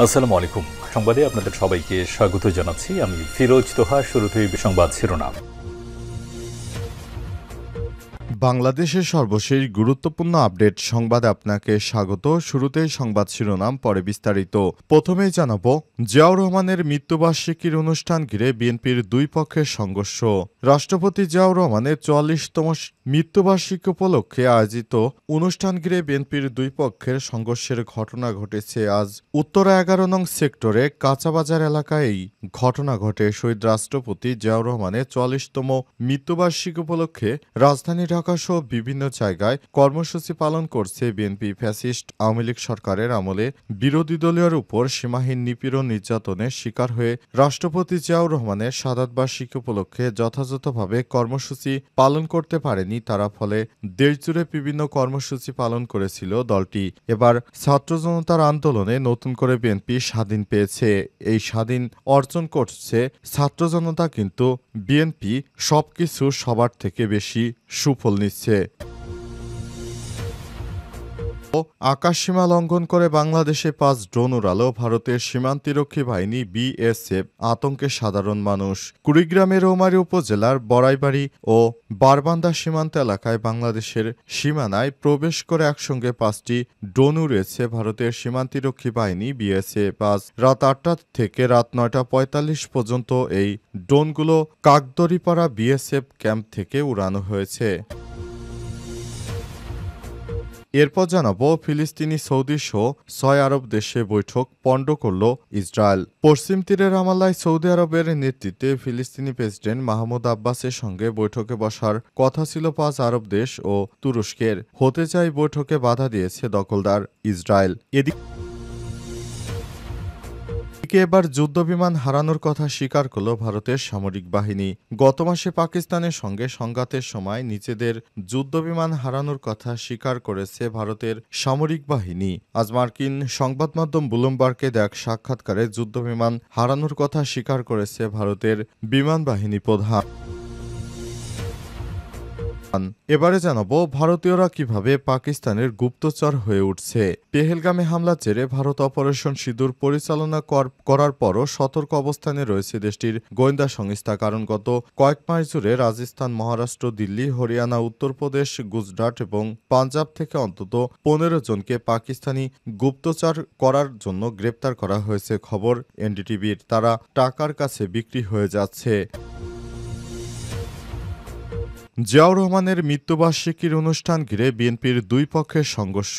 আসসালামু আলাইকুম। সংবাদে আপনাদের সবাইকে স্বাগত জানাচ্ছি। আমি ফিরোজ তোহা। শুরুতেই সংবাদ শিরোনাম। বাংলাদেশের সর্বশেষ গুরুত্বপূর্ণ আপডেট সংবাদে আপনাকে স্বাগত। শুরুতেই সংবাদ শিরোনাম, পরে বিস্তারিত। প্রথমেই জানাব, জিয়াউর রহমানের মৃত্যুবার্ষিকীর অনুষ্ঠান ঘিরে বিএনপির দুই পক্ষের সংঘর্ষ। রাষ্ট্রপতি জিয়াউর রহমানের ৪৪তম মৃত্যুবার্ষিকী উপলক্ষে আয়োজিত অনুষ্ঠান ঘিরে বিএনপির দুই পক্ষের সংঘর্ষের ঘটনা ঘটেছে আজ। উত্তরা ১১ নং সেক্টরে কাঁচাবাজার এলাকায় এই ঘটনা ঘটে। শহীদ রাষ্ট্রপতি জিয়াউর রহমানের ৪৪তম মৃত্যুবার্ষিকী উপলক্ষে রাজধানী ঢাকাসহ বিভিন্ন জায়গায় কর্মসূচি পালন করছে বিএনপি। ফ্যাসিস্ট আওয়ামী লীগ সরকারের আমলে বিরোধী দলীয়ের উপর সীমাহীন নিপীড়ন নির্যাতনের শিকার হয়ে রাষ্ট্রপতি জিয়াউর রহমানের শাহাদাতবার্ষিকী উপলক্ষে যথাযথভাবে কর্মসূচি পালন করতে পারেনি তারা। ফলে দেশজুড়ে বিভিন্ন কর্মসূচি পালন করেছিল দলটি। এবার ছাত্র জনতার আন্দোলনে নতুন করে বিএনপি স্বাধীন পেয়েছে। এই স্বাধীন অর্জন করছে ছাত্র জনতা, কিন্তু বিএনপি সবকিছু সবার থেকে বেশি সুফল নিচ্ছে। আকাশসীমা লঙ্ঘন করে বাংলাদেশে ৫ ড্রোন উড়ালো ভারতের সীমান্তরক্ষী বাহিনী বিএসএফ। আতঙ্কে সাধারণ মানুষ। কুড়িগ্রামের রৌমারী উপজেলার বড়াইবাড়ি ও বারবান্দা সীমান্ত এলাকায় বাংলাদেশের সীমানায় প্রবেশ করে একসঙ্গে ৫টি ড্রোন উড়েছে ভারতের সীমান্তরক্ষী বাহিনী বিএসএফ। আজ রাত ৮টা থেকে রাত ৯টা ৪৫ পর্যন্ত এই ড্রোনগুলো কাকদড়িপাড়া বিএসএফ ক্যাম্প থেকে উড়ানো হয়েছে। এরপর জানাবো, ফিলিস্তিনি, সৌদি সহ ৬ আরব দেশে বৈঠক পণ্ড করল ইসরায়েল। পশ্চিম তীরের রামাল্লায় সৌদি আরবের নেতৃত্বে ফিলিস্তিনি প্রেসিডেন্ট মাহমুদ আব্বাসের সঙ্গে বৈঠকে বসার কথা ছিল ৫ আরব দেশ ও তুরস্কের। হতে চাই বৈঠকে বাধা দিয়েছে দখলদার ইসরায়েল। এদিকে এবার যুদ্ধবিমান হারানোর কথা স্বীকার করল ভারতের সামরিক বাহিনী। গত মাসে পাকিস্তানের সঙ্গে সংঘাতের সময় নিজেদের যুদ্ধবিমান হারানোর কথা স্বীকার করেছে ভারতের সামরিক বাহিনী। আজ মার্কিন সংবাদ মাধ্যম ব্লুমবার্গে দেয়া এক সাক্ষাৎকারে যুদ্ধবিমান হারানোর কথা স্বীকার করেছে ভারতের বিমান বাহিনী প্রধান। এবারে জানাবো, ভারতীয়রা কিভাবে পাকিস্তানের গুপ্তচর হয়ে উঠছে। পেহেলগামে হামলার জেরে ভারত অপারেশন সিঁদুর পরিচালনা করার পরও সতর্ক অবস্থানে রয়েছে দেশটির গোয়েন্দা সংস্থা। কারণ গত কয়েক মাস জুড়ে রাজস্থান, মহারাষ্ট্র, দিল্লি, হরিয়ানা, উত্তরপ্রদেশ, গুজরাট এবং পাঞ্জাব থেকে অন্তত ১৫ জনকে পাকিস্তানি গুপ্তচর করার জন্য গ্রেপ্তার করা হয়েছে। খবর এনডিটিভির। তারা টাকার কাছে বিক্রি হয়ে যাচ্ছে। জিয়াউর রহমানের মৃত্যুবার্ষিকীর অনুষ্ঠান ঘিরে বিএনপির দুই পক্ষের সংঘর্ষ।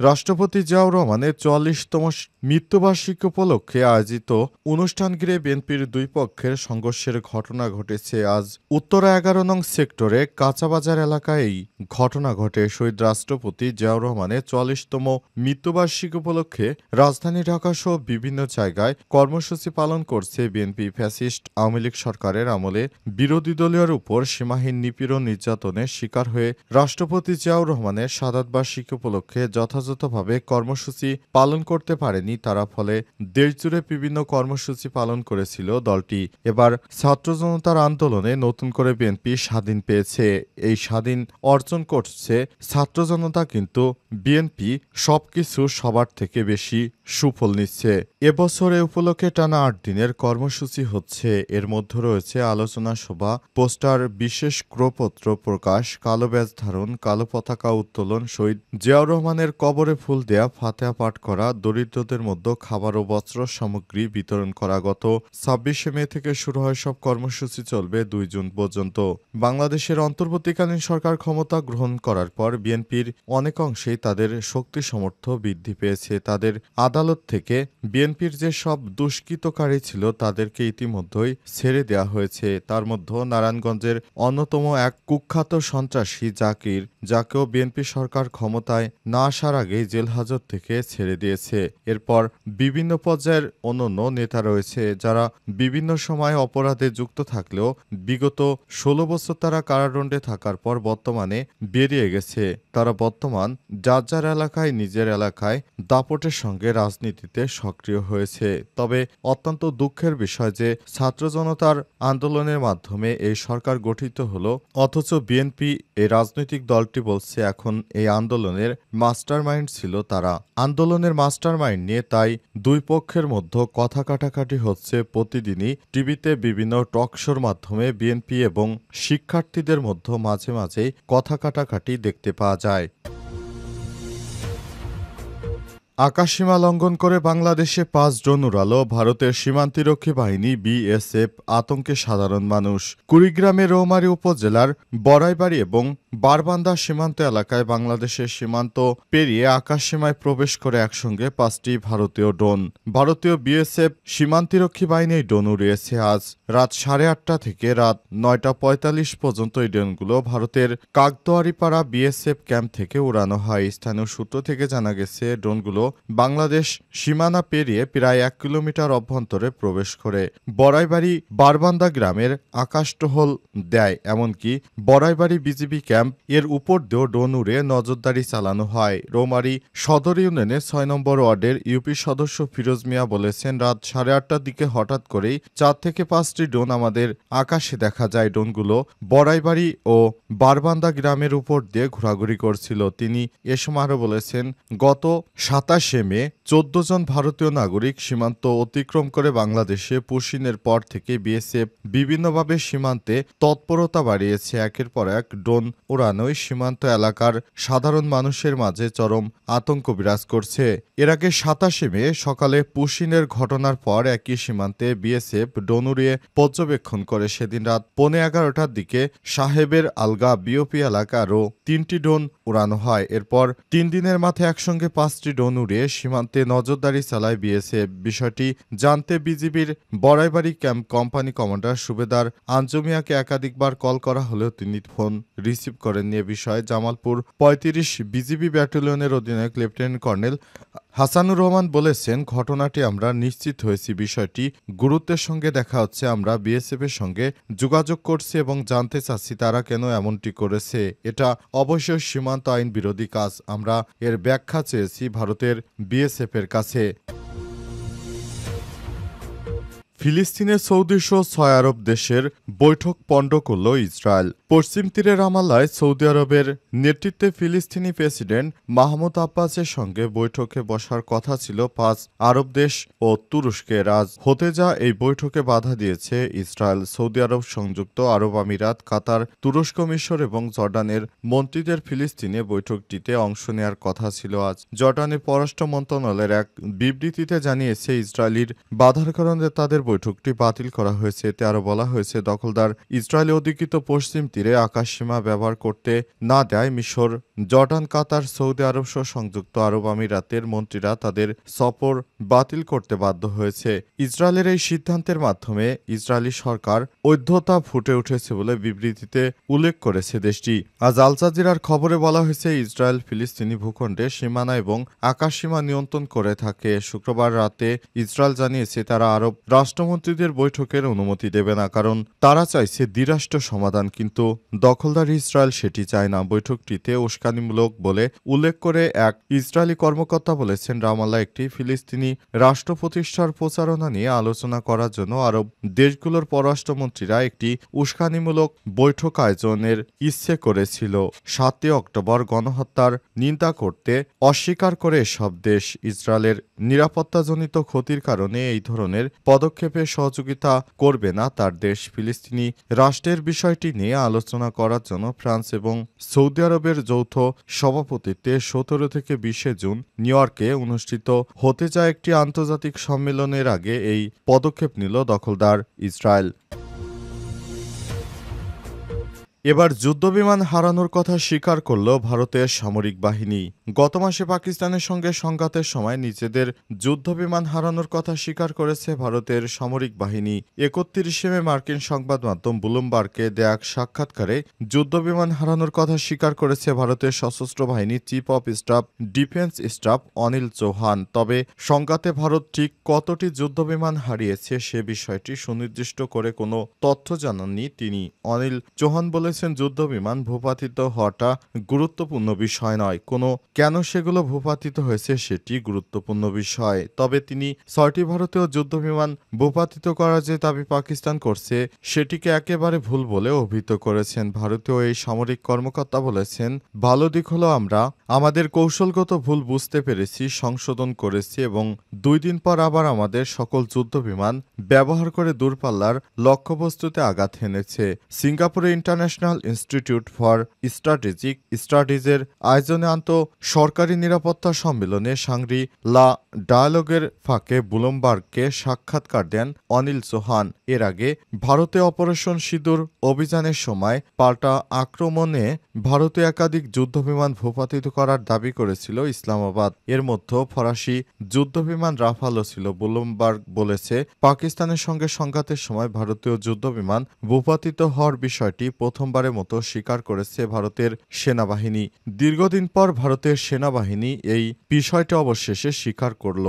রাষ্ট্রপতি জিয়াউর রহমানের ৪৪তম মৃত্যুবার্ষিকী উপলক্ষে আয়োজিত অনুষ্ঠান ঘিরে বিএনপির দুই পক্ষের সংঘর্ষের ঘটনা ঘটেছে আজ। উত্তরা ১১ নং সেক্টরে কাঁচাবাজার এলাকায় এই ঘটনা ঘটে। শহীদ রাষ্ট্রপতি জিয়াউর রহমানের ৪৪তম মৃত্যুবার্ষিকী উপলক্ষে রাজধানী ঢাকাসহ বিভিন্ন জায়গায় কর্মসূচি পালন করছে বিএনপি। ফ্যাসিস্ট আওয়ামী লীগ সরকারের আমলে বিরোধী দলীয়ের উপর সীমাহীন নিপীড়ন নির্যাতনের শিকার হয়ে রাষ্ট্রপতি জিয়াউর রহমানের শাহাদাতবার্ষিকী উপলক্ষে যথাযথভাবে কর্মসূচি পালন করতে পারেনি তারা। ফলে দেশজুড়ে বিভিন্ন কর্মসূচি পালন করেছিল দলটি। এবার ছাত্র জনতার আন্দোলনে নতুন করে বিএনপি স্বাধীন পেয়েছে। এই স্বাধীন অর্জন করছে ছাত্র জনতা, কিন্তু বিএনপি সবকিছু সবার থেকে বেশি সুফল নিচ্ছে। এবছর এ উপলক্ষে টানা ৮ দিনের কর্মসূচি হচ্ছে। এর মধ্যে রয়েছে আলোচনা সভা, পোস্টার, বিশেষ ক্রোপত্র প্রকাশ, কালো ব্যাজ ধারণ, কালো পতাকা উত্তোলন, শহীদ জিয়াউর রহমানের কবরে ফুল দেয়া, ফাতিহা পাঠ করা, দরিদ্রদের মধ্যে খাবার ও বস্ত্র সামগ্রী বিতরণ করা। গত ২৬শে মে থেকে শুরু হয় সব কর্মসূচি চলবে ২ জুন পর্যন্ত। বাংলাদেশের অন্তর্বর্তীকালীন সরকার ক্ষমতা গ্রহণ করার পর বিএনপির অনেক অংশেই তাদের শক্তি সামর্থ্য বৃদ্ধি পেয়েছে। তাদের আদালত থেকে বিএনপির যে সব দুষ্কৃতকারী ছিল তাদেরকে ইতিমধ্যেই ছেড়ে দেওয়া হয়েছে। তার মধ্যে নারায়ণগঞ্জের অন্যতম এক কুখ্যাত সন্ত্রাসী জাকির, যাকেও বিএনপি সরকার ক্ষমতায় না আসার আগেই জেলহাজত থেকে ছেড়ে দিয়েছে। এরপর বিভিন্ন পর্যায়ের অন্যান্য নেতা রয়েছে যারা বিভিন্ন সময় অপরাধে যুক্ত থাকলেও বিগত ১৬ বছর তারা কারাদণ্ডে থাকার পর বর্তমানে বেরিয়ে গেছে। তারা বর্তমান যার যার এলাকায়, নিজের এলাকায় দাপটের সঙ্গে রাজনীতিতে সক্রিয় হয়েছে। তবে অত্যন্ত দুঃখের বিষয় যে ছাত্র জনতার আন্দোলনের মাধ্যমে এই সরকার গঠিত হলো, অথচ বিএনপি এই রাজনৈতিক দলটি দলটি বলছে এখন এই আন্দোলনের মাস্টারমাইন্ড ছিল তারা। আন্দোলনের মাস্টারমাইন্ড নিয়ে তাই দুই পক্ষের মধ্যে কথা কাটাকাটি হচ্ছে প্রতিদিনই। টিভিতে বিভিন্ন টকশোর মাধ্যমে বিএনপি এবং শিক্ষার্থীদের মধ্যে মাঝে মাঝেই কথা কাটাকাটি দেখতে পাওয়া যায়। আকাশসীমা লঙ্ঘন করে বাংলাদেশে ৫ ড্রোন উড়ালো ভারতের সীমান্তরক্ষী বাহিনী বিএসএফ, আতঙ্কে সাধারণ মানুষ। কুড়িগ্রামের রৌমারী উপজেলার বড়াইবাড়ি এবং বারবান্দা সীমান্ত এলাকায় বাংলাদেশের সীমান্ত পেরিয়ে আকাশসীমায় প্রবেশ করে একসঙ্গে ৫টি ভারতীয় ড্রোন। ভারতীয় বিএসএফ সীমান্তরক্ষী বাহিনী এই ড্রোন উড়িয়েছে আজ রাত ৮:৩০ থেকে রাত ৯:৪৫ পর্যন্ত। এই ড্রোনগুলো ভারতের কাকদোয়ারিপাড়া বিএসএফ ক্যাম্প থেকে উড়ানো হয়। স্থানীয় সূত্র থেকে জানা গেছে ড্রোনগুলো বাংলাদেশ সীমানা পেরিয়ে প্রায় ১ কিলোমিটার অভ্যন্তরে প্রবেশ করে বড়াইবাড়ি বারবান্দা গ্রামের আকাশ টহল দেয়। এমনকি বড়াইবাড়ি বিজিবি ক্যাম্প এর উপর দিয়েও ড্রোন উড়ে নজরদারি চালানো হয়। রৌমারী সদর ইউনিয়নের ৬ নম্বর ওয়ার্ডের ইউপি সদস্য ফিরোজ মিয়া বলেছেন, রাত ৮:৩০টার দিকে হঠাৎ করেই ৪ থেকে ৫টি ড্রোন আমাদের আকাশে দেখা যায়। ড্রোনগুলো বড়াইবাড়ি ও বারবান্দা গ্রামের উপর দিয়ে ঘোরাঘুরি করছিল। তিনি এ সময় আরও বলেছেন, গত ২৭শে মে ১৪ জন ভারতীয় নাগরিক সীমান্ত অতিক্রম করে বাংলাদেশে পুশিনের পর থেকে বিএসএফ বিভিন্নভাবে সীমান্তে তৎপরতা বাড়িয়েছে। একের পর এক ড্রোন ওড়ানোয় সীমান্ত এলাকার সাধারণ মানুষের মাঝে চরম আতঙ্ক বিরাজ করছে। এর আগে ২৭শে মে সকালে পুশিনের ঘটনার পর একই সীমান্তে বিএসএফ ড্রোন উড়িয়ে পর্যবেক্ষণ করে। সেদিন রাত ১১:১৫টার দিকে সাহেবের আলগা বিওপি এলাকারও ৩টি ড্রোন উড়ানো হয়। এরপর ৩ দিনের মাথায় একসঙ্গে ৫টি ড্রোন উড়িয়ে সীমান্তে নজরদারি চালায় বিএসএফ। বিষয়টি জানতে বিজিবির বড়াইবাড়ি ক্যাম্প কোম্পানি কমান্ডার সুবেদার আঞ্জুমিয়াকে একাধিকবার কল করা হলেও তিনি ফোন রিসিভ করেননি। এ বিষয়ে জামালপুর ৩৫ বিজিবি ব্যাটালিয়নের অধিনায়ক লেফটেন্যান্ট কর্নেল হাসানুর রহমান বলেছেন, ঘটনাটি আমরা নিশ্চিত হয়েছি, বিষয়টি গুরুত্বের সঙ্গে দেখা হচ্ছে। আমরা বিএসএফ এর সঙ্গে যোগাযোগ করছি এবং জানতে চাচ্ছি তারা কেন এমনটি করেছে। এটা অবশ্যই সীমান্ত আইন বিরোধী কাজ। আমরা এর ব্যাখ্যা চেয়েছি ভারতের বিএসএফ এর কাছে। ফিলিস্তিনের সৌদিসহ ৬ আরব দেশের বৈঠক পণ্ড করল ইসরায়েল। পশ্চিম তীরে রামাল্লায় সৌদি আরবের নেতৃত্বে ফিলিস্তিনি প্রেসিডেন্ট মাহমুদ আব্বাসের সঙ্গে বৈঠকে বসার কথা ছিল ৫ আরব দেশ ও তুরস্কের। আজ হতে যা এই বৈঠকে বাধা দিয়েছে ইসরায়েল। সৌদি আরব, সংযুক্ত আরব আমিরাত, কাতার, তুরস্ক, মিশর এবং জর্ডানের মন্ত্রীদের ফিলিস্তিনে বৈঠকটিতে অংশ নেওয়ার কথা ছিল আজ। জর্ডানের পররাষ্ট্র মন্ত্রণালয়ের এক বিবৃতিতে জানিয়েছে, ইসরায়েলির বাধার কারণে তাদের বৈঠকটি বাতিল করা হয়েছে। এতে আরও বলা হয়েছে, দখলদার ইসরায়েলি অধিকৃত পশ্চিম তীরে আকাশসীমা ব্যবহার করতে না দেয় মিশর, জর্ডান, কাতার, সৌদি আরব সহ সংযুক্ত আরব আমিরাতের মন্ত্রীরা তাদের সফর বাতিল করতে বাধ্য হয়েছে। ইসরায়েলের এই সিদ্ধান্তের মাধ্যমে ইসরায়েলি সরকার ঐক্যতা ফুটে উঠেছে বলে বিবৃতিতে উল্লেখ করেছে দেশটি। আজ আল জাজিরার খবরে বলা হয়েছে, ইসরায়েল ফিলিস্তিনি ভূখণ্ডে সীমানা এবং আকাশসীমা নিয়ন্ত্রণ করে থাকে। শুক্রবার রাতে ইসরায়েল জানিয়েছে তারা আরব রাষ্ট্রমন্ত্রীদের বৈঠকের অনুমতি দেবে না, কারণ তারা চাইছে দ্বিরাষ্ট্র সমাধান, কিন্তু দখলদার ইসরায়েল সেটি চায় না। বৈঠকটিতে উস্কানিমূলক বলে উল্লেখ করে এক ইসরায়েলি কর্মকর্তা বলেছেন, রামাল্লাহ একটি ফিলিস্তিনি রাষ্ট্র প্রতিষ্ঠার প্রচারণা নিয়ে আলোচনা করার জন্য আরব দেশগুলোর পররাষ্ট্রমন্ত্রীরা একটি উস্কানিমূলক বৈঠক আয়োজনের ইচ্ছে করেছিল। ৭ অক্টোবর গণহত্যার নিন্দা করতে অস্বীকার করে এসব দেশ ইসরায়েলের নিরাপত্তাজনিত ক্ষতির কারণে এই ধরনের পদক্ষেপে সহযোগিতা করবে না তার দেশ। ফিলিস্তিনি রাষ্ট্রের বিষয়টি নিয়ে আলোচনা করার জন্য ফ্রান্স এবং সৌদি আরবের যৌথ সভাপতিত্বে ১৭ থেকে ২০ জুন নিউ ইয়র্কে অনুষ্ঠিত হতে যায় একটি আন্তর্জাতিক সম্মেলনের আগে এই পদক্ষেপ নিল দখলদার ইসরায়েল। এবার যুদ্ধবিমান হারানোর কথা স্বীকার করল ভারতের সামরিক বাহিনী। গত মাসে পাকিস্তানের সঙ্গে সংঘাতের সময় নিজেদের যুদ্ধবিমান হারানোর কথা স্বীকার করেছে ভারতের সামরিক বাহিনী। ৩১শে মে মার্কিন সংবাদ মাধ্যম ব্লুমবার্গকে দেয়া এক সাক্ষাৎকারে যুদ্ধবিমান হারানোর কথা স্বীকার করেছে ভারতের সশস্ত্র বাহিনীর chief of staff defence staff Anil Chauhan. তবে সংঘাতে ভারত ঠিক কতটি যুদ্ধবিমান হারিয়েছে সে বিষয়টি সুনির্দিষ্ট করে কোনো তথ্য জানাননি তিনি। অনিল চৌহান বলেছেন, বলেছেন, যুদ্ধবিমান ভূপাতিত হওয়াটা গুরুত্বপূর্ণ বিষয় নয়, কেন সেগুলো ভূপাতিত হয়েছে সেটি গুরুত্বপূর্ণ বিষয়। তবে তিনি ৬টি ভারতীয় যুদ্ধবিমান ভূপাতিত করার যে দাবি পাকিস্তান করছে সেটিকে একেবারে ভুল বলে অভিহিত করেছেন। ভারতীয় এই সামরিক কর্মকর্তা বলেছেন, ভালো দিক হলো আমরা আমাদের কৌশলগত ভুল বুঝতে পেরেছি, সংশোধন করেছি এবং ২ দিন পর আবার আমাদের সকল যুদ্ধবিমান ব্যবহার করে দূরপাল্লার লক্ষ্যবস্তুতে আঘাত হেনেছে। সিঙ্গাপুরে ইন্টারন্যাশনাল ইনস্টিটিউট ফর স্ট্র্যাটেজিক স্টাডিজের আয়োজনে সরকারি নিরাপত্তা সম্মেলনে সাংরি লা ডায়ালগের ফাঁকে ব্লুমবার্গকে সাক্ষাৎকার দেন অনিল চৌহান। এর আগে ভারতে অপারেশন সিঁদুর অভিযানের সময় পাল্টা আক্রমণে ভারতে একাধিক যুদ্ধবিমান ভূপাতিত করার দাবি করেছিল ইসলামাবাদ। এর মধ্যে ফরাসি যুদ্ধবিমান রাফালও ছিল। ব্লুমবার্গ বলেছে, পাকিস্তানের সঙ্গে সংঘাতের সময় ভারতীয় যুদ্ধবিমান ভূপাতিত হওয়ার বিষয়টি প্রথমবারের মতো স্বীকার করেছে ভারতের সেনাবাহিনী। দীর্ঘদিন পর ভারতের সেনাবাহিনী এই বিষয়টি অবশেষে স্বীকার করল।